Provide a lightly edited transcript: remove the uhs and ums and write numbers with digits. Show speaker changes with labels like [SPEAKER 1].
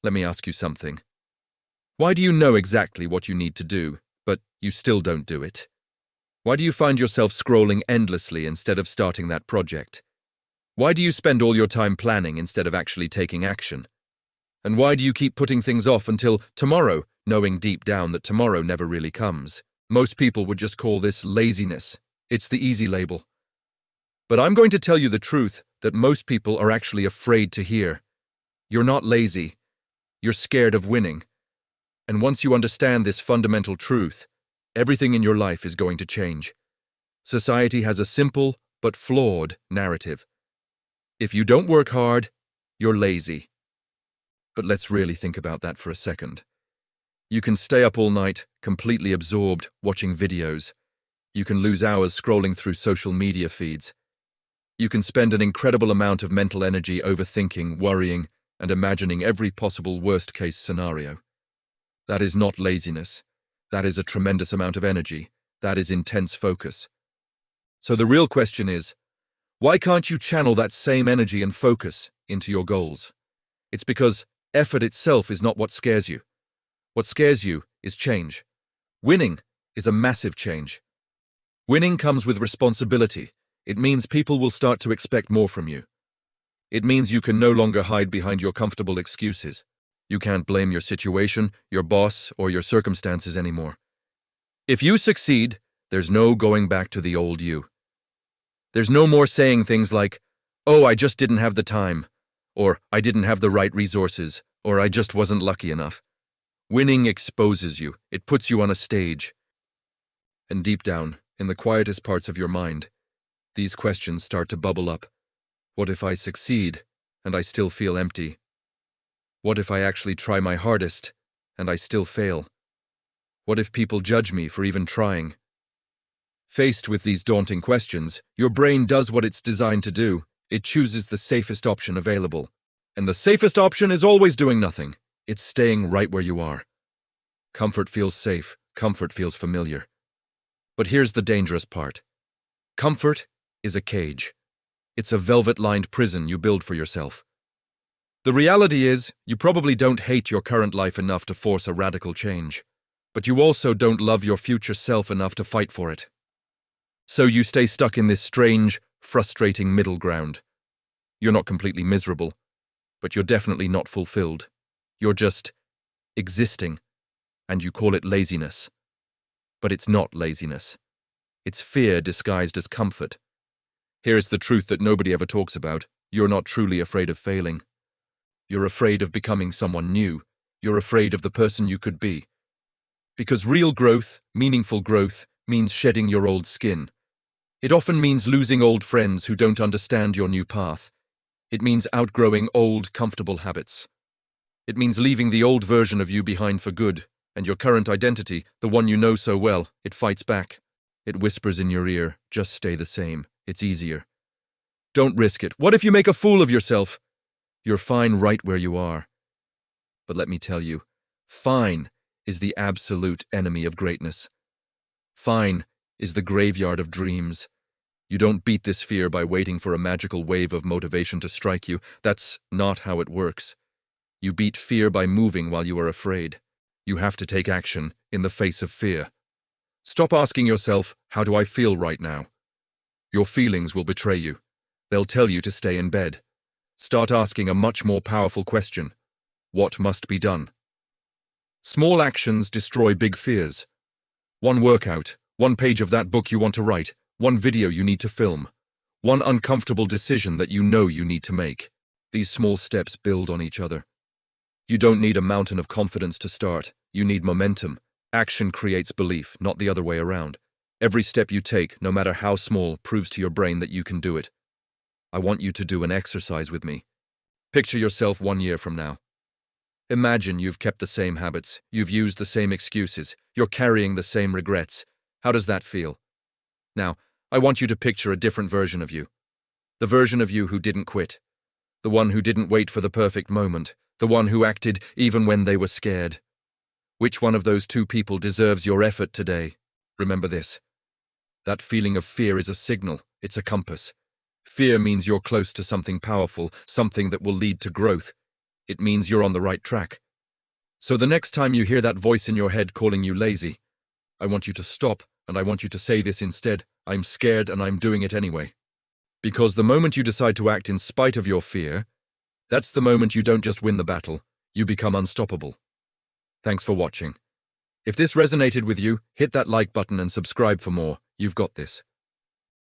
[SPEAKER 1] Let me ask you something. Why do you know exactly what you need to do, but you still don't do it? Why do you find yourself scrolling endlessly instead of starting that project? Why do you spend all your time planning instead of actually taking action? And why do you keep putting things off until tomorrow, knowing deep down that tomorrow never really comes? Most people would just call this laziness. It's the easy label. But I'm going to tell you the truth that most people are actually afraid to hear. You're not lazy. You're scared of winning. And once you understand this fundamental truth, everything in your life is going to change. Society has a simple but flawed narrative. If you don't work hard, you're lazy. But let's really think about that for a second. You can stay up all night, completely absorbed, watching videos. You can lose hours scrolling through social media feeds. You can spend an incredible amount of mental energy overthinking, worrying, and imagining every possible worst-case scenario. That is not laziness. That is a tremendous amount of energy. That is intense focus. So the real question is, why can't you channel that same energy and focus into your goals? It's because effort itself is not what scares you. What scares you is change. Winning is a massive change. Winning comes with responsibility. It means people will start to expect more from you. It means you can no longer hide behind your comfortable excuses. You can't blame your situation, your boss, or your circumstances anymore. If you succeed, there's no going back to the old you. There's no more saying things like, "Oh, I just didn't have the time," or "I didn't have the right resources," or "I just wasn't lucky enough." Winning exposes you. It puts you on a stage. And deep down, in the quietest parts of your mind, these questions start to bubble up. What if I succeed, and I still feel empty? What if I actually try my hardest, and I still fail? What if people judge me for even trying? Faced with these daunting questions, your brain does what it's designed to do. It chooses the safest option available. And the safest option is always doing nothing. It's staying right where you are. Comfort feels safe. Comfort feels familiar. But here's the dangerous part. Comfort is a cage. It's a velvet-lined prison you build for yourself. The reality is, you probably don't hate your current life enough to force a radical change. But you also don't love your future self enough to fight for it. So you stay stuck in this strange, frustrating middle ground. You're not completely miserable, but you're definitely not fulfilled. You're just existing, and you call it laziness. But it's not laziness. It's fear disguised as comfort. Here's the truth that nobody ever talks about. You're not truly afraid of failing. You're afraid of becoming someone new. You're afraid of the person you could be. Because real growth, meaningful growth, means shedding your old skin. It often means losing old friends who don't understand your new path. It means outgrowing old, comfortable habits. It means leaving the old version of you behind for good, and your current identity, the one you know so well, it fights back. It whispers in your ear, just stay the same. It's easier. Don't risk it. What if you make a fool of yourself? You're fine right where you are. But let me tell you, fine is the absolute enemy of greatness. Fine is the graveyard of dreams. You don't beat this fear by waiting for a magical wave of motivation to strike you. That's not how it works. You beat fear by moving while you are afraid. You have to take action in the face of fear. Stop asking yourself, how do I feel right now? Your feelings will betray you. They'll tell you to stay in bed. Start asking a much more powerful question. What must be done? Small actions destroy big fears. One workout, one page of that book you want to write, one video you need to film, one uncomfortable decision that you know you need to make. These small steps build on each other. You don't need a mountain of confidence to start. You need momentum. Action creates belief, not the other way around. Every step you take, no matter how small, proves to your brain that you can do it. I want you to do an exercise with me. Picture yourself 1 year from now. Imagine you've kept the same habits, you've used the same excuses, you're carrying the same regrets. How does that feel? Now, I want you to picture a different version of you. The version of you who didn't quit. The one who didn't wait for the perfect moment. The one who acted even when they were scared. Which one of those two people deserves your effort today? Remember this. That feeling of fear is a signal. It's a compass. Fear means you're close to something powerful, something that will lead to growth. it means you're on the right track. So the next time you hear that voice in your head calling you lazy, I want you to stop, and I want you to say this instead: I'm scared and I'm doing it anyway. Because the moment you decide to act in spite of your fear, that's the moment you don't just win the battle, you become unstoppable. Thanks for watching. If this resonated with you, hit that like button and subscribe for more. You've got this.